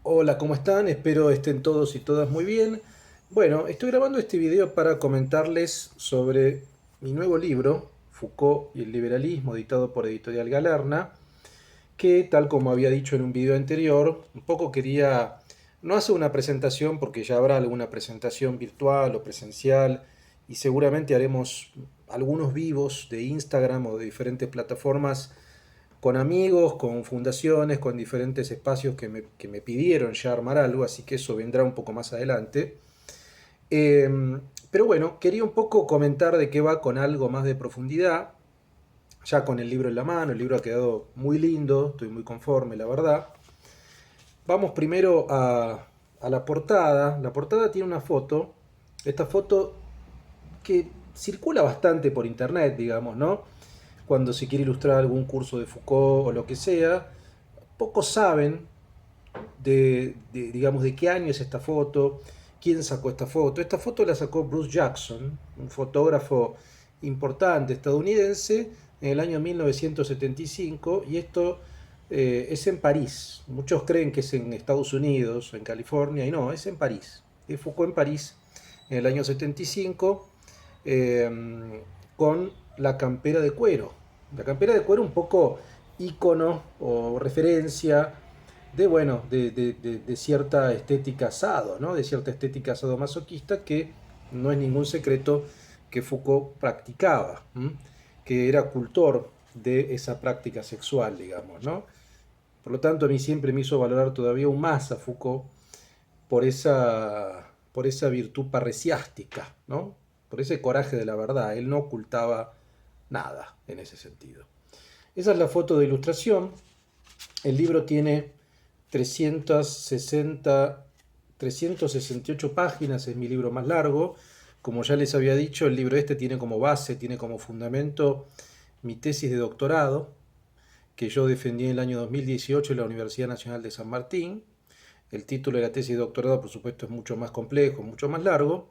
Hola, ¿cómo están? Espero estén todos y todas muy bien. Bueno, estoy grabando este video para comentarles sobre mi nuevo libro, Foucault y el liberalismo, editado por Editorial Galerna, que tal como había dicho en un video anterior, un poco quería, no hacer una presentación porque ya habrá alguna presentación virtual o presencial y seguramente haremos algunos vivos de Instagram o de diferentes plataformas con amigos, con fundaciones, con diferentes espacios que me pidieron ya armar algo, así que eso vendrá un poco más adelante. Eh, pero bueno, quería un poco comentar de qué va con algo más de profundidad, ya con el libro en la mano. El libro ha quedado muy lindo, estoy muy conforme, la verdad. Vamos primero a la portada. La portada tiene una foto, esta foto que circula bastante por internet, digamos, ¿no? Cuando se quiere ilustrar algún curso de Foucault o lo que sea, pocos saben digamos, de qué año es esta foto, quién sacó esta foto. Esta foto la sacó Bruce Jackson, un fotógrafo importante estadounidense, en el año 1975, y esto es en París. Muchos creen que es en Estados Unidos, en California, y no, es en París. Es Foucault en París, en el año 75, con la campera de cuero. La campera de cuero un poco ícono o referencia de, bueno, de cierta estética asado, ¿no? De cierta estética sadomasoquista que no es ningún secreto que Foucault practicaba, ¿m? Que era cultor de esa práctica sexual, digamos, ¿no? Por lo tanto, a mí siempre me hizo valorar todavía aún más a Foucault por esa virtud parresiástica, ¿no? Por ese coraje de la verdad. Él no ocultaba nada en ese sentido. Esa es la foto de ilustración. El libro tiene 360, 368 páginas, es mi libro más largo. Como ya les había dicho, el libro este tiene como base, tiene como fundamento mi tesis de doctorado, que yo defendí en el año 2018 en la Universidad Nacional de San Martín. El título de la tesis de doctorado, por supuesto, es mucho más complejo, mucho más largo.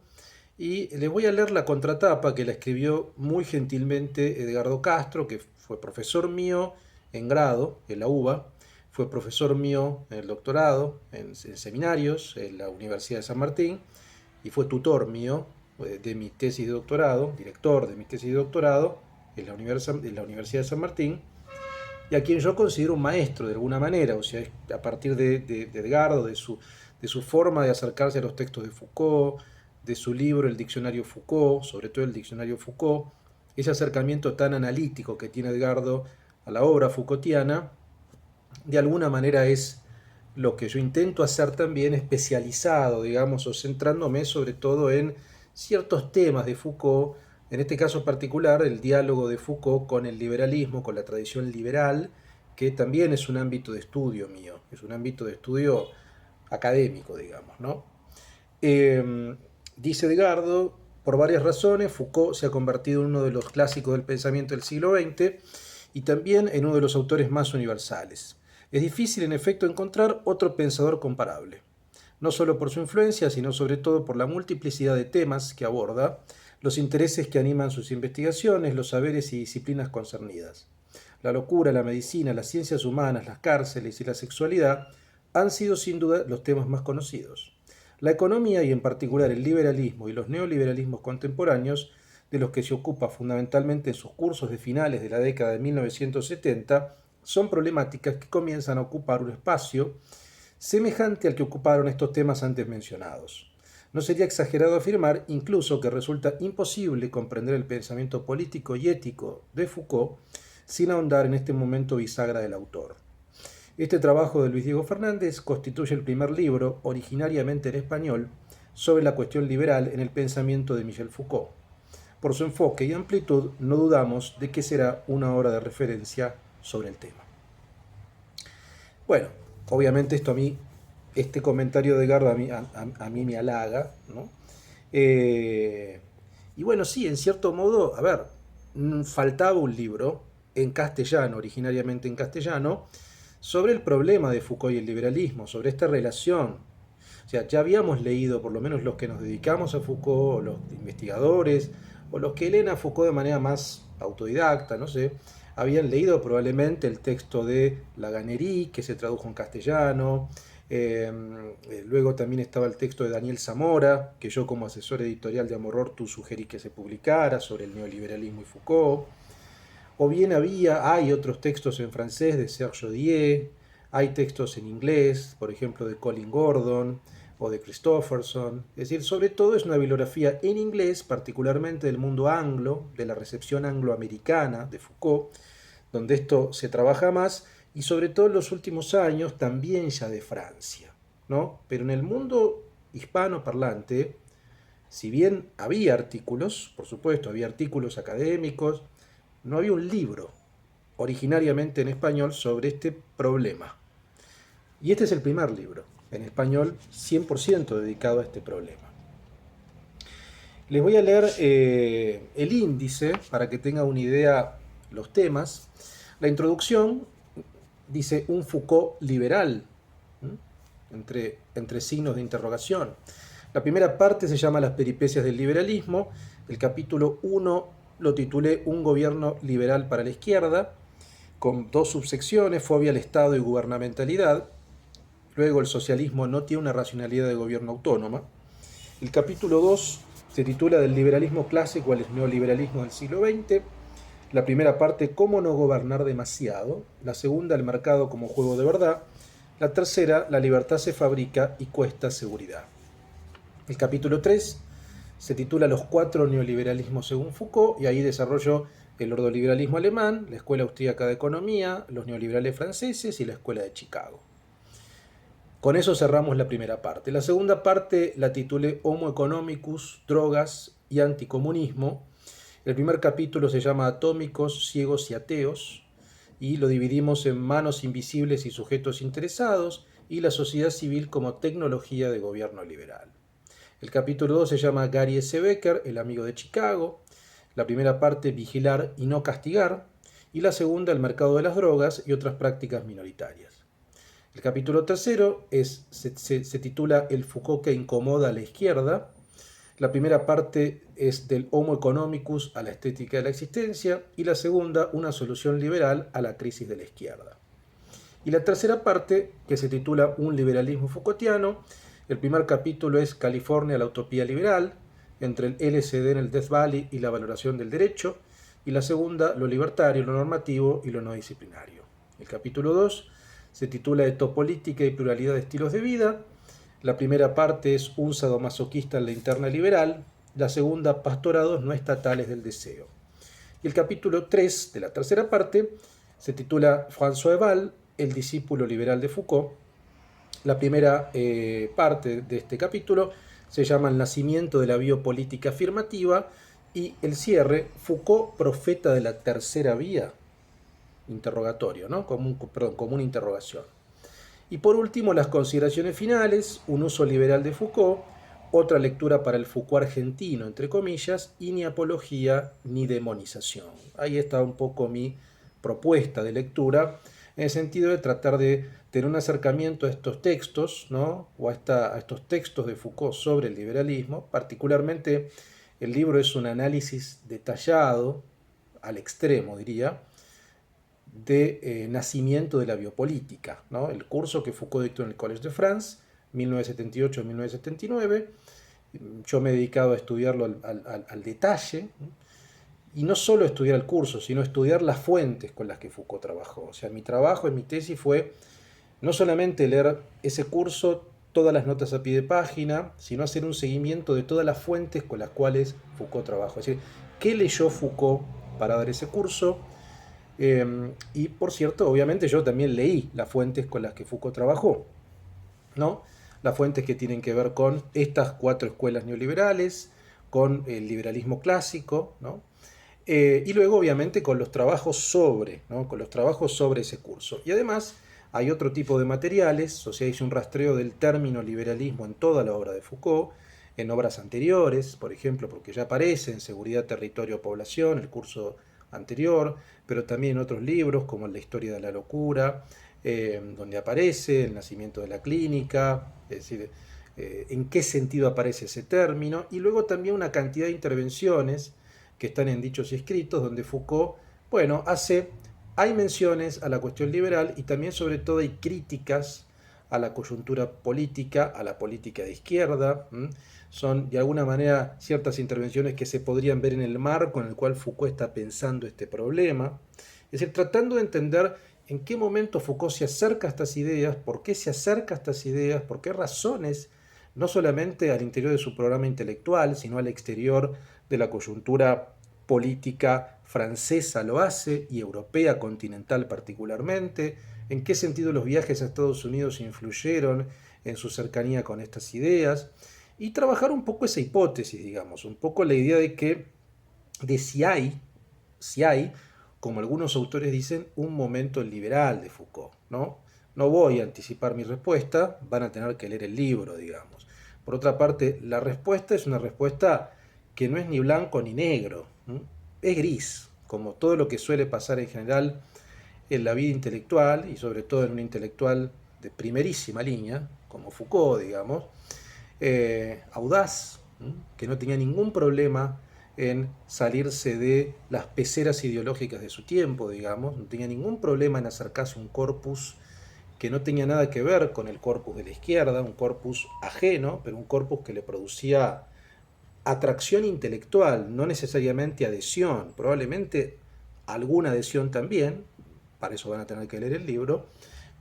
Y les voy a leer la contratapa que la escribió muy gentilmente Edgardo Castro, que fue profesor mío en grado en la UBA, fue profesor mío en el doctorado, en seminarios, en la Universidad de San Martín, y fue tutor mío de mi tesis de doctorado, director de mi tesis de doctorado en la Universidad de San Martín, y a quien yo considero un maestro de alguna manera, o sea, a partir de Edgardo, de su forma de acercarse a los textos de Foucault, de su libro El Diccionario Foucault, sobre todo el Diccionario Foucault, ese acercamiento tan analítico que tiene Edgardo a la obra Foucaultiana, de alguna manera es lo que yo intento hacer también, especializado, digamos, o centrándome sobre todo en ciertos temas de Foucault, en este caso particular el diálogo de Foucault con el liberalismo, con la tradición liberal, que también es un ámbito de estudio mío, es un ámbito de estudio académico, digamos, ¿no? Eh, Dice Edgardo, por varias razones, Foucault se ha convertido en uno de los clásicos del pensamiento del siglo XX y también en uno de los autores más universales. Es difícil, en efecto, encontrar otro pensador comparable, no solo por su influencia, sino sobre todo por la multiplicidad de temas que aborda, los intereses que animan sus investigaciones, los saberes y disciplinas concernidas. La locura, la medicina, las ciencias humanas, las cárceles y la sexualidad han sido sin duda los temas más conocidos. La economía y en particular el liberalismo y los neoliberalismos contemporáneos, de los que se ocupa fundamentalmente en sus cursos de finales de la década de 1970, son problemáticas que comienzan a ocupar un espacio semejante al que ocuparon estos temas antes mencionados. No sería exagerado afirmar incluso que resulta imposible comprender el pensamiento político y ético de Foucault sin ahondar en este momento bisagra del autor. Este trabajo de Luis Diego Fernández constituye el primer libro, originariamente en español, sobre la cuestión liberal en el pensamiento de Michel Foucault. Por su enfoque y amplitud, no dudamos de que será una obra de referencia sobre el tema. Bueno, obviamente esto a mí, este comentario de Gardo a mí me halaga, ¿no? Eh, y bueno, sí, en cierto modo, a ver, faltaba un libro en castellano, originariamente en castellano, sobre el problema de Foucault y el liberalismo, sobre esta relación. O sea, ya habíamos leído, por lo menos los que nos dedicamos a Foucault, o los investigadores, o los que leen a Foucault de manera más autodidacta, no sé, habían leído probablemente el texto de La Gannerie, que se tradujo en castellano, Luego también estaba el texto de Daniel Zamora, que yo como asesor editorial de Amorortu sugerí que se publicara, sobre el neoliberalismo y Foucault. O bien hay otros textos en francés de Serge Dié, hay textos en inglés, por ejemplo de Colin Gordon o de Christopherson. Es decir, sobre todo es una bibliografía en inglés, particularmente del mundo anglo, de la recepción angloamericana de Foucault, donde esto se trabaja más, y sobre todo en los últimos años también ya de Francia, ¿no? Pero en el mundo hispano parlante, si bien había artículos, por supuesto, había artículos académicos, no había un libro originariamente en español sobre este problema. Y este es el primer libro en español 100% dedicado a este problema. Les voy a leer el índice para que tengan una idea los temas. La introducción dice un Foucault liberal, entre signos de interrogación. La primera parte se llama Las peripecias del liberalismo. El capítulo 1 lo titulé Un gobierno liberal para la izquierda, con dos subsecciones, fobia al Estado y gubernamentalidad. Luego, el socialismo no tiene una racionalidad de gobierno autónoma. El capítulo 2 se titula Del liberalismo clásico al neoliberalismo del siglo XX. La primera parte, cómo no gobernar demasiado. La segunda, el mercado como juego de verdad. La tercera, la libertad se fabrica y cuesta seguridad. El capítulo 3 se titula Los cuatro neoliberalismos según Foucault, y ahí desarrollo el ordoliberalismo alemán, la Escuela Austríaca de Economía, los neoliberales franceses y la Escuela de Chicago. Con eso cerramos la primera parte. La segunda parte la titulé Homo economicus, drogas y anticomunismo. El primer capítulo se llama Atómicos, ciegos y ateos, y lo dividimos en manos invisibles y sujetos interesados, y la sociedad civil como tecnología de gobierno liberal. El capítulo 2 se llama Gary S. Becker, el amigo de Chicago. La primera parte, vigilar y no castigar, y la segunda, el mercado de las drogas y otras prácticas minoritarias. El capítulo tercero se titula El Foucault que incomoda a la izquierda. La primera parte es del Homo economicus a la estética de la existencia, y la segunda, una solución liberal a la crisis de la izquierda. Y la tercera parte, que se titula Un liberalismo Foucaultiano. El primer capítulo es California, la utopía liberal, entre el LSD en el Death Valley y la valoración del derecho, y la segunda, lo libertario, lo normativo y lo no disciplinario. El capítulo 2 se titula Etopolítica y pluralidad de estilos de vida. La primera parte es un sadomasoquista en la interna liberal, la segunda, pastorados no estatales del deseo. Y el capítulo 3 de la tercera parte se titula François Eval, el discípulo liberal de Foucault. La primera parte de este capítulo se llama El nacimiento de la biopolítica afirmativa, y el cierre, Foucault, profeta de la tercera vía, interrogatorio, ¿no? Como una interrogación. Y por último, las consideraciones finales, un uso liberal de Foucault, otra lectura para el Foucault argentino, entre comillas, y ni apología ni demonización. Ahí está un poco mi propuesta de lectura, en el sentido de tratar de tener un acercamiento a estos textos, ¿no? O a estos textos de Foucault sobre el liberalismo. Particularmente, el libro es un análisis detallado, al extremo diría, de nacimiento de la biopolítica, ¿no? El curso que Foucault dictó en el Collège de France, 1978-1979. Yo me he dedicado a estudiarlo al detalle, y no solo estudiar el curso, sino estudiar las fuentes con las que Foucault trabajó. O sea, mi trabajo en mi tesis fue no solamente leer ese curso, todas las notas a pie de página, sino hacer un seguimiento de todas las fuentes con las cuales Foucault trabajó. Es decir, ¿qué leyó Foucault para dar ese curso? Y por cierto, obviamente yo también leí las fuentes con las que Foucault trabajó, ¿no? Las fuentes que tienen que ver con estas cuatro escuelas neoliberales, con el liberalismo clásico, ¿no? Y luego obviamente con los trabajos sobre, ¿no? Con los trabajos sobre ese curso. Y además hay otro tipo de materiales, o sea, hice un rastreo del término liberalismo en toda la obra de Foucault, en obras anteriores, por ejemplo, porque ya aparece en Seguridad, Territorio, Población, el curso anterior, pero también en otros libros como La historia de la locura, donde aparece el nacimiento de la clínica, es decir, en qué sentido aparece ese término, y luego también una cantidad de intervenciones que están en dichos y escritos, donde Foucault, bueno, hay menciones a la cuestión liberal, y también sobre todo hay críticas a la coyuntura política, a la política de izquierda. Son de alguna manera ciertas intervenciones que se podrían ver en el marco en el cual Foucault está pensando este problema. Es decir, tratando de entender en qué momento Foucault se acerca a estas ideas, por qué se acerca a estas ideas, por qué razones, no solamente al interior de su programa intelectual, sino al exterior de la coyuntura política francesa lo hace, y europea continental particularmente, en qué sentido los viajes a Estados Unidos influyeron en su cercanía con estas ideas, y trabajar un poco esa hipótesis, digamos, un poco la idea de que, de si hay, como algunos autores dicen, un momento liberal de Foucault, ¿no? No voy a anticipar mi respuesta, van a tener que leer el libro, digamos. Por otra parte, la respuesta es una respuesta que no es ni blanco ni negro, ¿m? Es gris, como todo lo que suele pasar en general en la vida intelectual, y sobre todo en un intelectual de primerísima línea, como Foucault, digamos, audaz, que no tenía ningún problema en salirse de las peceras ideológicas de su tiempo, digamos, no tenía ningún problema en acercarse a un corpus que no tenía nada que ver con el corpus de la izquierda, un corpus ajeno, pero un corpus que le producía atracción intelectual, no necesariamente adhesión, probablemente alguna adhesión también, para eso van a tener que leer el libro,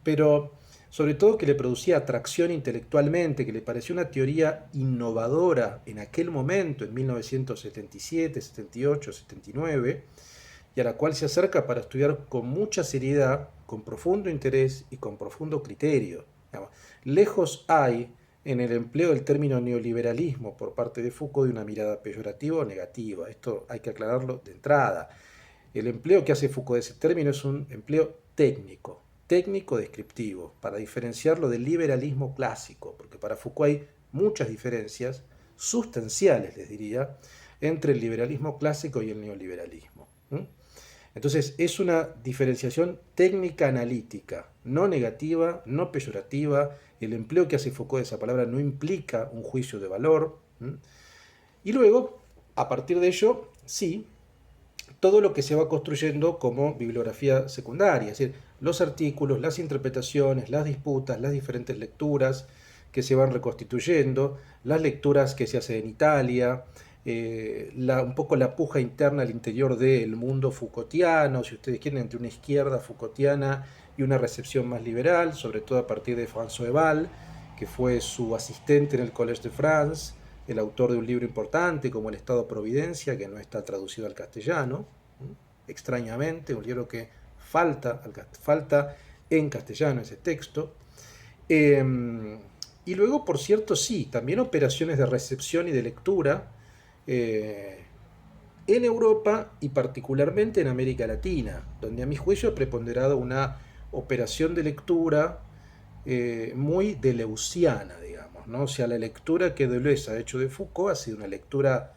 pero sobre todo que le producía atracción intelectualmente, que le pareció una teoría innovadora en aquel momento, en 1977, 78, 79, y a la cual se acerca para estudiar con mucha seriedad, con profundo interés y con profundo criterio. Lejos hay en el empleo del término neoliberalismo por parte de Foucault de una mirada peyorativa o negativa. Esto hay que aclararlo de entrada. El empleo que hace Foucault de ese término es un empleo técnico, técnico descriptivo, para diferenciarlo del liberalismo clásico, porque para Foucault hay muchas diferencias, sustanciales les diría, entre el liberalismo clásico y el neoliberalismo. Entonces es una diferenciación técnica analítica, no negativa, no peyorativa. El empleo que hace Foucault de esa palabra no implica un juicio de valor. Y luego, a partir de ello, sí, todo lo que se va construyendo como bibliografía secundaria, es decir, los artículos, las interpretaciones, las disputas, las diferentes lecturas que se van reconstituyendo, las lecturas que se hacen en Italia, un poco la puja interna al interior del mundo Foucaultiano, si ustedes quieren, entre una izquierda Foucaultiana y una recepción más liberal, sobre todo a partir de François Val, que fue su asistente en el Collège de France, el autor de un libro importante como El Estado-Providencia, que no está traducido al castellano, extrañamente, un libro que falta en castellano ese texto. Y luego, por cierto, sí, también operaciones de recepción y de lectura en Europa y particularmente en América Latina, donde a mi juicio ha preponderado una operación de lectura muy deleuziana, digamos, ¿no? O sea, la lectura que Deleuze ha hecho de Foucault ha sido una lectura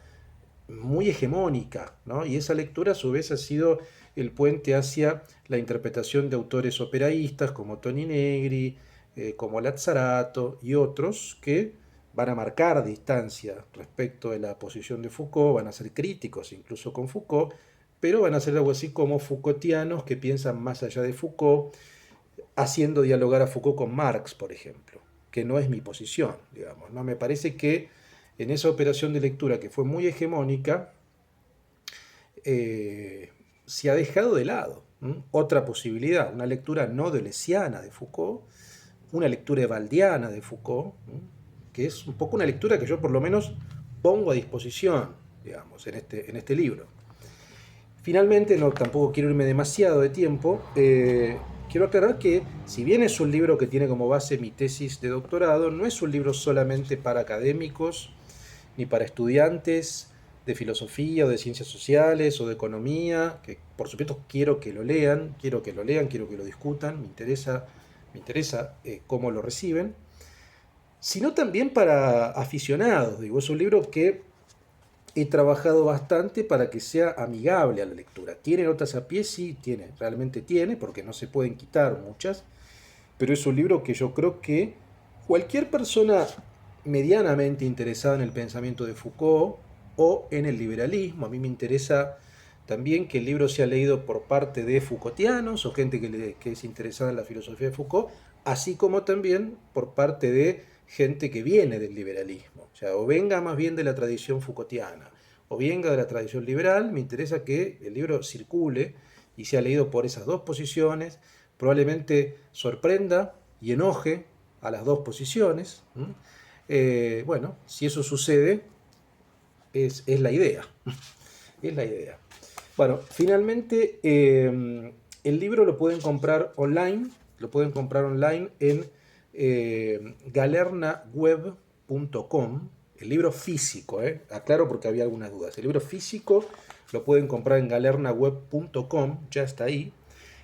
muy hegemónica, ¿no? Y esa lectura a su vez ha sido el puente hacia la interpretación de autores operaístas como Toni Negri, como Lazzarato y otros que van a marcar distancia respecto de la posición de Foucault, van a ser críticos incluso con Foucault, pero van a ser algo así como Foucaultianos que piensan más allá de Foucault, haciendo dialogar a Foucault con Marx, por ejemplo, que no es mi posición, digamos, ¿no? Me parece que en esa operación de lectura que fue muy hegemónica, se ha dejado de lado otra posibilidad, una lectura no deleuziana de Foucault, una lectura evaldiana de Foucault, que es un poco una lectura que yo por lo menos pongo a disposición, digamos, en este libro. Finalmente, no, tampoco quiero irme demasiado de tiempo, quiero aclarar que si bien es un libro que tiene como base mi tesis de doctorado, no es un libro solamente para académicos, ni para estudiantes de filosofía o de ciencias sociales o de economía, que por supuesto quiero que lo lean, quiero que lo discutan, me interesa cómo lo reciben, sino también para aficionados. Digo, es un libro que he trabajado bastante para que sea amigable a la lectura. ¿Tiene notas a pie? Sí, realmente tiene, porque no se pueden quitar muchas, pero es un libro que yo creo que cualquier persona medianamente interesada en el pensamiento de Foucault o en el liberalismo, a mí me interesa también que el libro sea leído por parte de Foucaultianos o gente que es interesada en la filosofía de Foucault, así como también por parte de gente que viene del liberalismo, o sea, o venga más bien de la tradición Foucaultiana, o venga de la tradición liberal. Me interesa que el libro circule y sea leído por esas dos posiciones, probablemente sorprenda y enoje a las dos posiciones. Bueno, si eso sucede, es la idea, es la idea. Bueno, finalmente el libro lo pueden comprar online, en galernaweb.com, el libro físico, aclaro porque había algunas dudas. El libro físico lo pueden comprar en galernaweb.com, ya está ahí.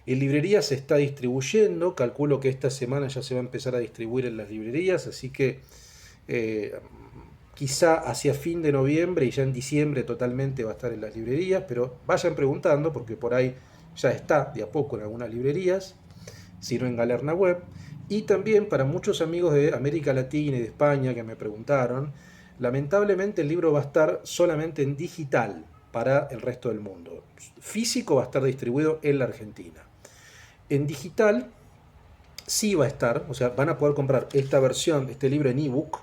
En librerías se está distribuyendo, calculo que esta semana ya se va a empezar a distribuir en las librerías, así que eh, quizá hacia fin de noviembre y ya en diciembre totalmente va a estar en las librerías, pero vayan preguntando porque por ahí ya está de a poco en algunas librerías, sino en Galerna Web. Y también para muchos amigos de América Latina y de España que me preguntaron, lamentablemente el libro va a estar solamente en digital para el resto del mundo. Físico va a estar distribuido en la Argentina. En digital sí va a estar, o sea, van a poder comprar esta versión, este libro en ebook.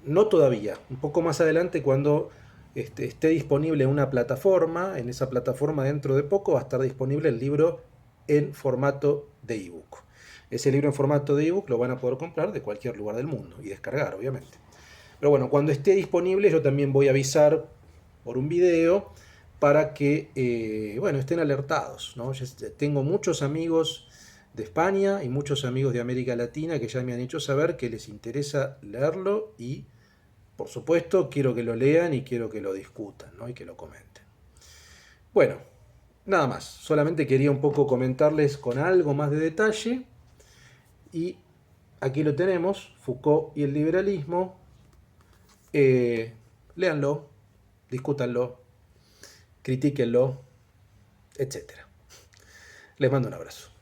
No todavía, un poco más adelante cuando esté disponible una plataforma, en esa plataforma dentro de poco va a estar disponible el libro en formato de ebook. Ese libro en formato de ebook lo van a poder comprar de cualquier lugar del mundo y descargar, obviamente. Pero bueno, cuando esté disponible yo también voy a avisar por un video para que bueno, estén alertados, ¿no? Yo tengo muchos amigos de España y muchos amigos de América Latina que ya me han hecho saber que les interesa leerlo y por supuesto, quiero que lo lean y quiero que lo discutan, ¿no? Y que lo comenten. Bueno, nada más. Solamente quería un poco comentarles con algo más de detalle. Y aquí lo tenemos, Foucault y el liberalismo. Léanlo, discútanlo, critíquenlo, etc. Les mando un abrazo.